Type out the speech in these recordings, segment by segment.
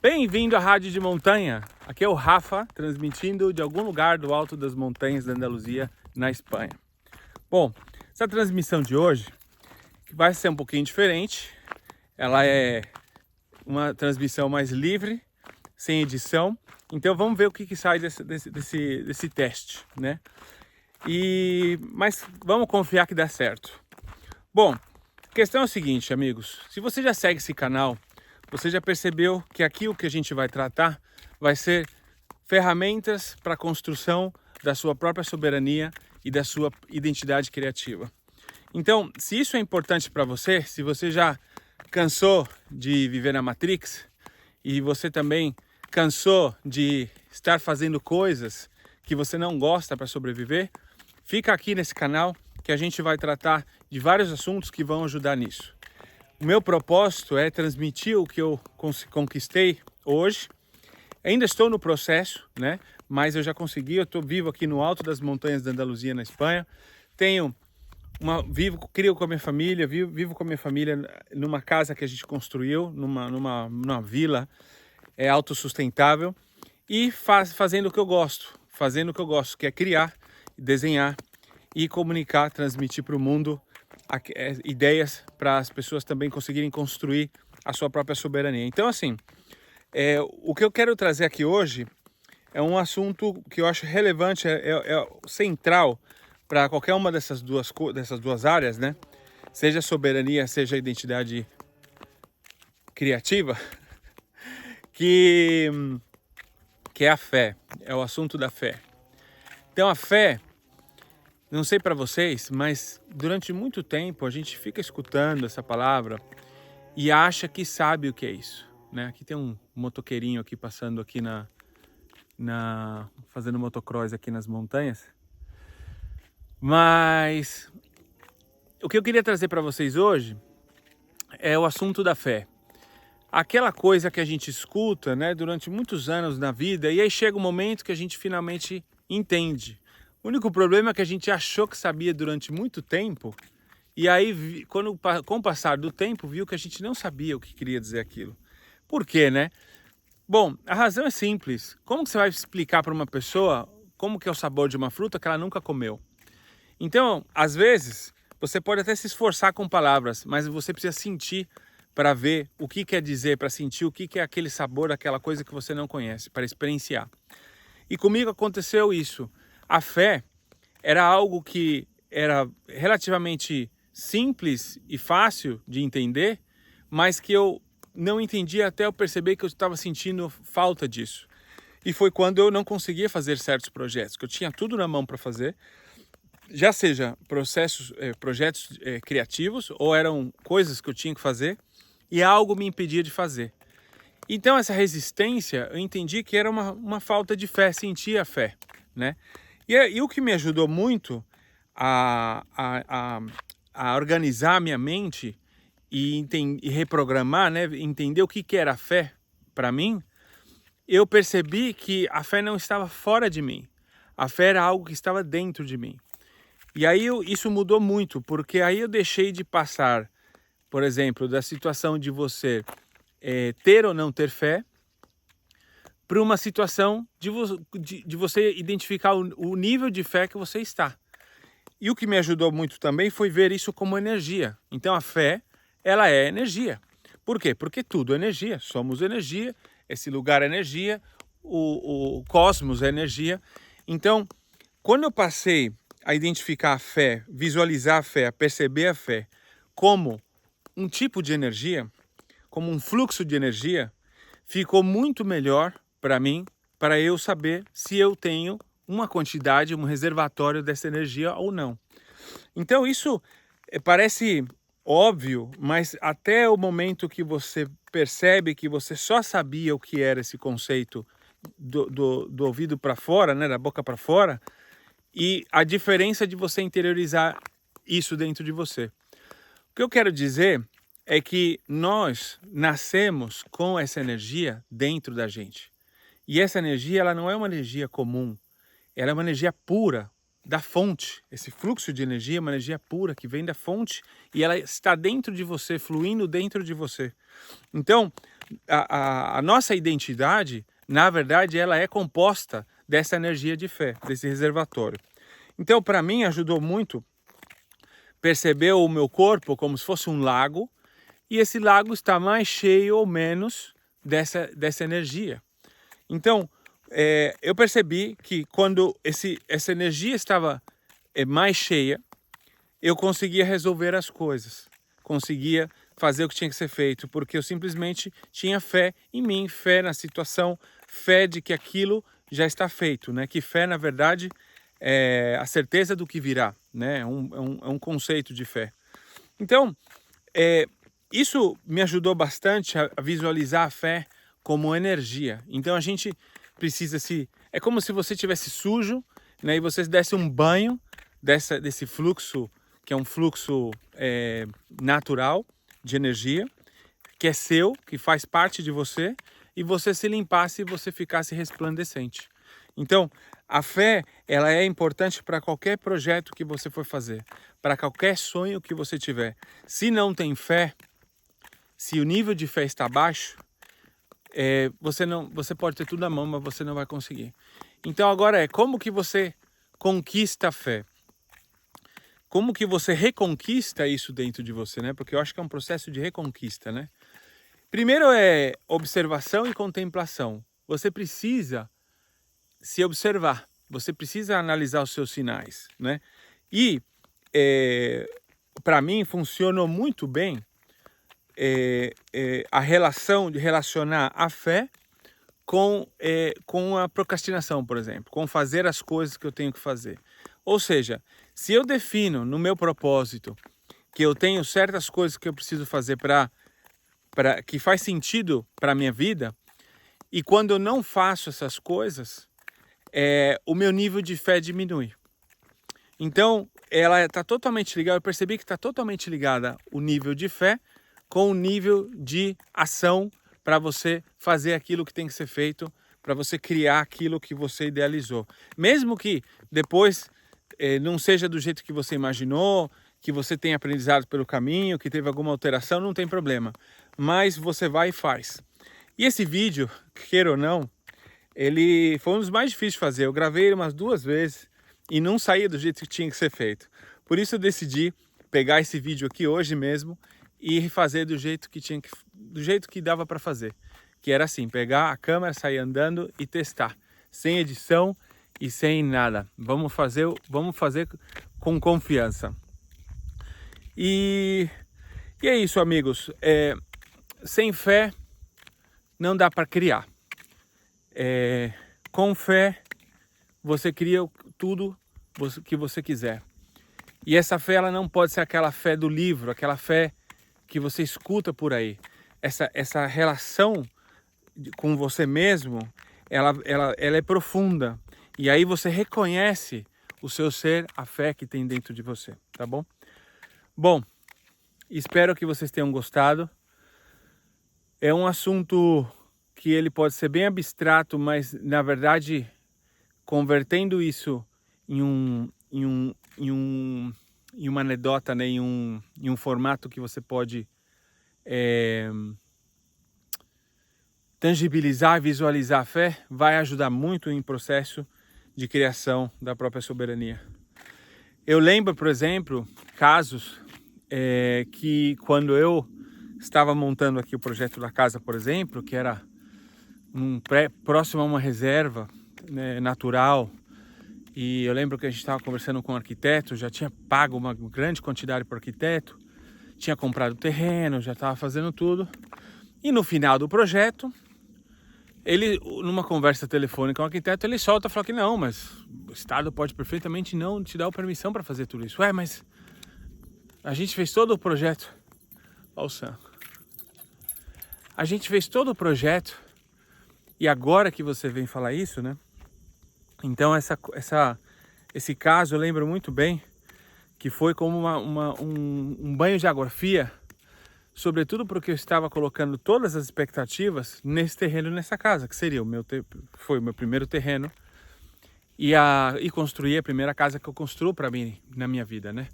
Bem-vindo à Rádio de Montanha. Aqui é o Rafa, transmitindo de algum lugar do alto das montanhas da Andaluzia, na Espanha. Bom, essa transmissão de hoje vai ser um pouquinho diferente. Ela é uma transmissão mais livre, sem edição. Então vamos ver o que sai desse teste, né? Mas vamos confiar que dá certo. Bom, a questão é o seguinte, amigos. Se você já segue esse canal, você já percebeu que aqui o que a gente vai tratar vai ser ferramentas para a construção da sua própria soberania e da sua identidade criativa. Então, se isso é importante para você, se você já cansou de viver na Matrix e você também cansou de estar fazendo coisas que você não gosta para sobreviver, fica aqui nesse canal que a gente vai tratar de vários assuntos que vão ajudar nisso. O meu propósito é transmitir o que eu conquistei hoje. Ainda estou no processo, né? Mas eu já consegui, eu estou vivo aqui no alto das montanhas da Andaluzia, na Espanha. Crio com a minha família, vivo com a minha família numa casa que a gente construiu, numa vila autossustentável e fazendo o que eu gosto, que é criar, desenhar e comunicar, transmitir para o mundo ideias para as pessoas também conseguirem construir a sua própria soberania. Então, assim, o que eu quero trazer aqui hoje é um assunto que eu acho relevante, central para qualquer uma dessas duas áreas, né? Seja soberania, seja identidade criativa, que é a fé, é o assunto da fé. Então, a fé, não sei para vocês, mas durante muito tempo a gente fica escutando essa palavra e acha que sabe o que é isso, né? Aqui tem um motoqueirinho aqui passando aqui fazendo motocross aqui nas montanhas. Mas o que eu queria trazer para vocês hoje é o assunto da fé. Aquela coisa que a gente escuta, né, durante muitos anos na vida, e aí chega um momento que a gente finalmente entende. O único problema é que a gente achou que sabia durante muito tempo, e aí, com o passar do tempo, viu que a gente não sabia o que queria dizer aquilo. Por quê, né? Bom, a razão é simples. Como que você vai explicar para uma pessoa como que é o sabor de uma fruta que ela nunca comeu? Então, às vezes, você pode até se esforçar com palavras, mas você precisa sentir para ver o que quer dizer, para sentir o que é aquele sabor daquela coisa que você não conhece, para experienciar. E comigo aconteceu isso. A fé era algo que era relativamente simples e fácil de entender, mas que eu não entendia até eu perceber que eu estava sentindo falta disso. E foi quando eu não conseguia fazer certos projetos, que eu tinha tudo na mão para fazer, já seja projetos criativos ou eram coisas que eu tinha que fazer e algo me impedia de fazer. Então essa resistência eu entendi que era uma falta de fé, sentia a fé, né? E o que me ajudou muito a organizar a minha mente e reprogramar, né? Entender o que era a fé para mim, eu percebi que a fé não estava fora de mim. A fé era algo que estava dentro de mim. E aí isso mudou muito, porque aí eu deixei de passar, por exemplo, da situação de você ter ou não ter fé, para uma situação de você identificar o nível de fé que você está. E o que me ajudou muito também foi ver isso como energia. Então a fé, ela é energia. Por quê? Porque tudo é energia, somos energia, esse lugar é energia, o cosmos é energia. Então, quando eu passei a identificar a fé, visualizar a fé, a perceber a fé como um tipo de energia, como um fluxo de energia, ficou muito melhor para mim, para eu saber se eu tenho uma quantidade, um reservatório dessa energia ou não. Então isso parece óbvio, mas até o momento que você percebe que você só sabia o que era esse conceito do ouvido para fora, né, da boca para fora, e a diferença de você interiorizar isso dentro de você. O que eu quero dizer é que nós nascemos com essa energia dentro da gente. E essa energia, ela não é uma energia comum, ela é uma energia pura da fonte. Esse fluxo de energia é uma energia pura que vem da fonte e ela está dentro de você, fluindo dentro de você. Então, a nossa identidade, na verdade, ela é composta dessa energia de fé, desse reservatório. Então, para mim, ajudou muito perceber o meu corpo como se fosse um lago, e esse lago está mais cheio ou menos dessa energia. Então, eu percebi que quando essa energia estava mais cheia, eu conseguia resolver as coisas, conseguia fazer o que tinha que ser feito, porque eu simplesmente tinha fé em mim, fé na situação, fé de que aquilo já está feito, né? Que fé, na verdade, é a certeza do que virá, né? É um conceito de fé. Então, isso me ajudou bastante a visualizar a fé como energia. Então a gente precisa é como se você tivesse sujo, né, e você desse um banho desse fluxo, que é um fluxo natural de energia, que é seu, que faz parte de você, e você se limpasse e você ficasse resplandecente. Então, a fé, ela é importante para qualquer projeto que você for fazer, para qualquer sonho que você tiver. Se não tem fé, se o nível de fé está baixo, você pode ter tudo na mão, mas você não vai conseguir. Então agora como que você conquista a fé? Como que você reconquista isso dentro de você, né? Porque eu acho que é um processo de reconquista, né? Primeiro é observação e contemplação. Você precisa se observar, você precisa analisar os seus sinais, né? E para mim funcionou muito bem a relação de relacionar a fé com a procrastinação, por exemplo, com fazer as coisas que eu tenho que fazer. Ou seja, se eu defino no meu propósito que eu tenho certas coisas que eu preciso fazer que faz sentido para a minha vida, e quando eu não faço essas coisas, o meu nível de fé diminui. Então, ela está totalmente ligada, eu percebi que está totalmente ligada o nível de fé com o nível de ação para você fazer aquilo que tem que ser feito, para você criar aquilo que você idealizou. Mesmo que depois não seja do jeito que você imaginou, que você tenha aprendizado pelo caminho, que teve alguma alteração, não tem problema. Mas você vai e faz. E esse vídeo, queira ou não, ele foi um dos mais difíceis de fazer. Eu gravei ele umas 2 vezes e não saía do jeito que tinha que ser feito. Por isso eu decidi pegar esse vídeo aqui hoje mesmo e fazer do jeito que dava para fazer. Que era assim, pegar a câmera, sair andando e testar. Sem edição e sem nada. Vamos fazer com confiança. E é isso, amigos. Sem fé não dá para criar. Com fé você cria tudo que você quiser. E essa fé, ela não pode ser aquela fé do livro, aquela fé que você escuta por aí. Essa relação com você mesmo, ela é profunda. E aí você reconhece o seu ser, a fé que tem dentro de você, tá bom? Bom, espero que vocês tenham gostado. É um assunto que ele pode ser bem abstrato, mas na verdade, convertendo isso em uma anedota, né? em um formato que você pode tangibilizar, visualizar a fé, vai ajudar muito em processo de criação da própria soberania. Eu lembro, por exemplo, casos que quando eu estava montando aqui o projeto da casa, por exemplo, que era próximo a uma reserva, né, natural, e eu lembro que a gente estava conversando com um arquiteto, já tinha pago uma grande quantidade para o arquiteto, tinha comprado terreno, já estava fazendo tudo. E no final do projeto, ele, numa conversa telefônica com o arquiteto, ele solta e fala que não, mas o Estado pode perfeitamente não te dar a permissão para fazer tudo isso. Mas a gente fez todo o projeto. Olha o Sam. A gente fez todo o projeto e agora que você vem falar isso, né? Então esse caso eu lembro muito bem que foi como um banho de água fria, sobretudo porque eu estava colocando todas as expectativas nesse terreno, nessa casa, que seria foi o meu primeiro terreno e construir a primeira casa que eu construo para mim na minha vida, né?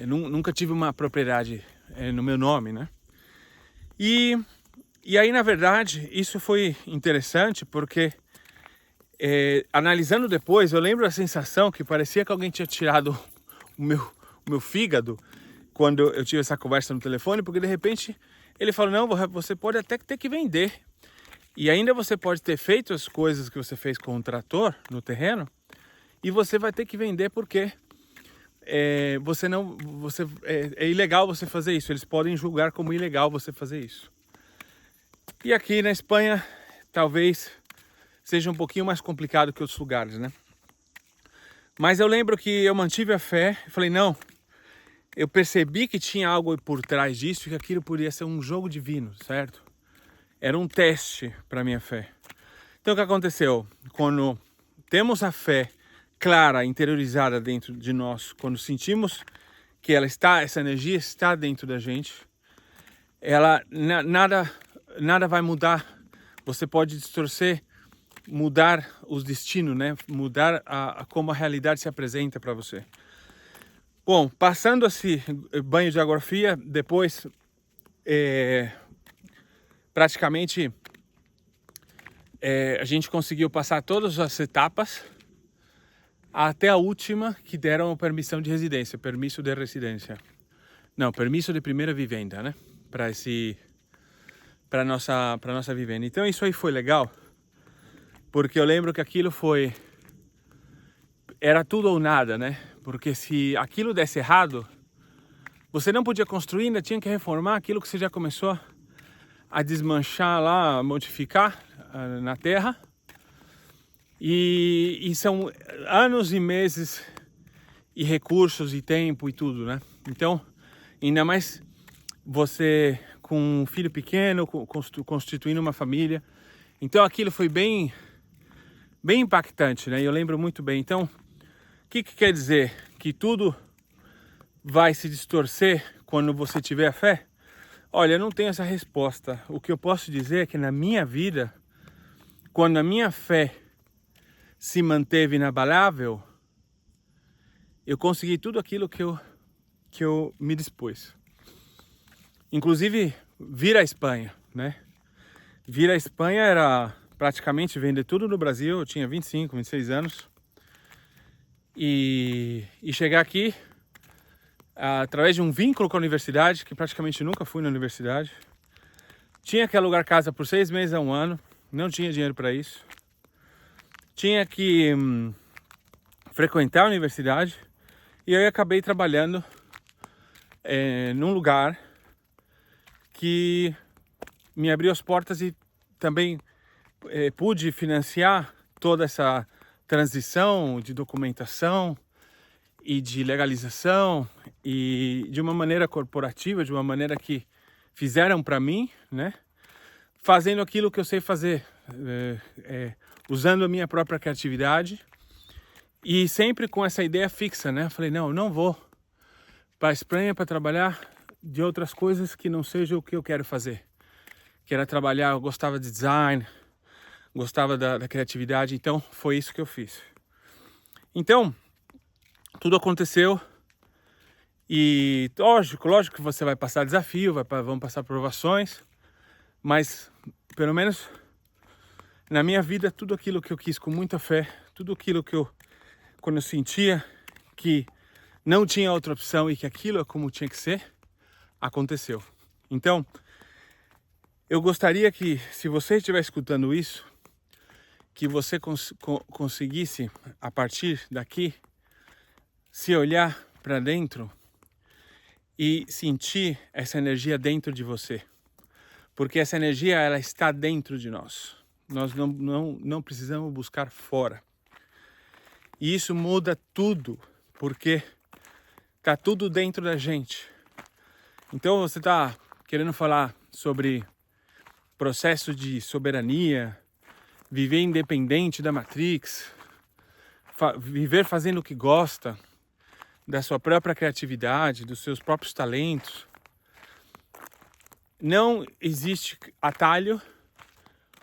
Nunca tive uma propriedade no meu nome, né? E E aí, na verdade, isso foi interessante porque, analisando depois, eu lembro a sensação que parecia que alguém tinha tirado o meu fígado quando eu tive essa conversa no telefone, porque de repente ele falou, não, você pode até ter que vender. E ainda você pode ter feito as coisas que você fez com o trator no terreno, e você vai ter que vender porque é ilegal você fazer isso. Eles podem julgar como ilegal você fazer isso. E aqui na Espanha, talvez seja um pouquinho mais complicado que outros lugares, né? Mas eu lembro que eu mantive a fé e falei, não, eu percebi que tinha algo por trás disso e que aquilo poderia ser um jogo divino, certo? Era um teste para minha fé. Então o que aconteceu? Quando temos a fé clara, interiorizada dentro de nós, quando sentimos que essa energia está dentro da gente, nada vai mudar. Você pode distorcer, mudar os destinos, né? Mudar como a realidade se apresenta para você. Bom, passando esse banho de água fria, depois praticamente a gente conseguiu passar todas as etapas até a última, que deram a permissão de residência, permisso de residência. Não, permisso de primeira vivenda, né? Para nossa vivenda. Então isso aí foi legal, porque eu lembro que aquilo era tudo ou nada, né? Porque se aquilo desse errado, você não podia construir, ainda tinha que reformar aquilo que você já começou a desmanchar lá, a modificar na terra. E são anos e meses e recursos e tempo e tudo, né? Então, ainda mais você com um filho pequeno, constituindo uma família. Então aquilo foi bem impactante, né? Eu lembro muito bem. Então, o que quer dizer? Que tudo vai se distorcer quando você tiver fé? Olha, eu não tenho essa resposta. O que eu posso dizer é que na minha vida, quando a minha fé se manteve inabalável, eu consegui tudo aquilo que eu me dispus. Inclusive, vir à Espanha, né? Vir à Espanha era praticamente vender tudo no Brasil. Eu tinha 25, 26 anos. E chegar aqui através de um vínculo com a universidade, que praticamente nunca fui na universidade. Tinha que alugar casa por 6 meses a 1 ano. Não tinha dinheiro para isso. Tinha que frequentar a universidade. E eu acabei trabalhando num lugar que me abriu as portas e também pude financiar toda essa transição de documentação e de legalização, e de uma maneira corporativa, de uma maneira que fizeram para mim, né? Fazendo aquilo que eu sei fazer, usando a minha própria criatividade e sempre com essa ideia fixa, né? Falei, não vou para a Espanha para trabalhar de outras coisas que não seja o que eu quero fazer. Que era trabalhar, eu gostava de design, gostava da criatividade, então foi isso que eu fiz. Então, tudo aconteceu e lógico que você vai passar desafio, vão passar provações, mas pelo menos na minha vida, tudo aquilo que eu quis com muita fé, tudo aquilo que quando eu sentia que não tinha outra opção e que aquilo é como tinha que ser, aconteceu. Então, eu gostaria que, se você estiver escutando isso, que você conseguisse, a partir daqui, se olhar para dentro e sentir essa energia dentro de você. Porque essa energia, ela está dentro de nós. Nós não precisamos buscar fora. E isso muda tudo, porque está tudo dentro da gente. Então você está querendo falar sobre processo de soberania, viver independente da Matrix, viver fazendo o que gosta, da sua própria criatividade, dos seus próprios talentos. Não existe atalho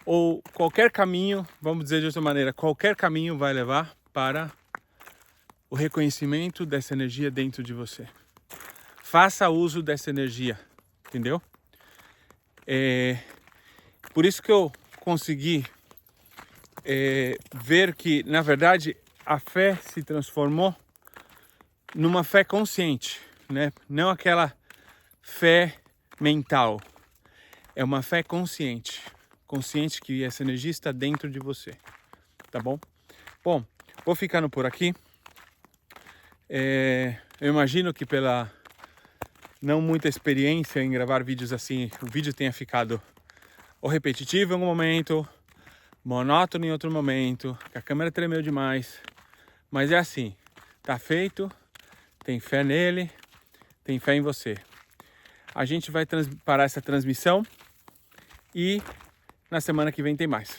ou qualquer caminho, vamos dizer de outra maneira, qualquer caminho vai levar para o reconhecimento dessa energia dentro de você. Faça uso dessa energia, entendeu? Por isso que eu consegui ver que, na verdade, a fé se transformou numa fé consciente, né? Não aquela fé mental. É uma fé consciente. Consciente que essa energia está dentro de você. Tá bom? Bom, vou ficando por aqui. Eu imagino que pela não muita experiência em gravar vídeos assim, o vídeo tenha ficado ou repetitivo em algum momento, monótono em outro momento, que a câmera tremeu demais. Mas é assim, tá feito, tem fé nele, tem fé em você. A gente vai parar essa transmissão e na semana que vem tem mais.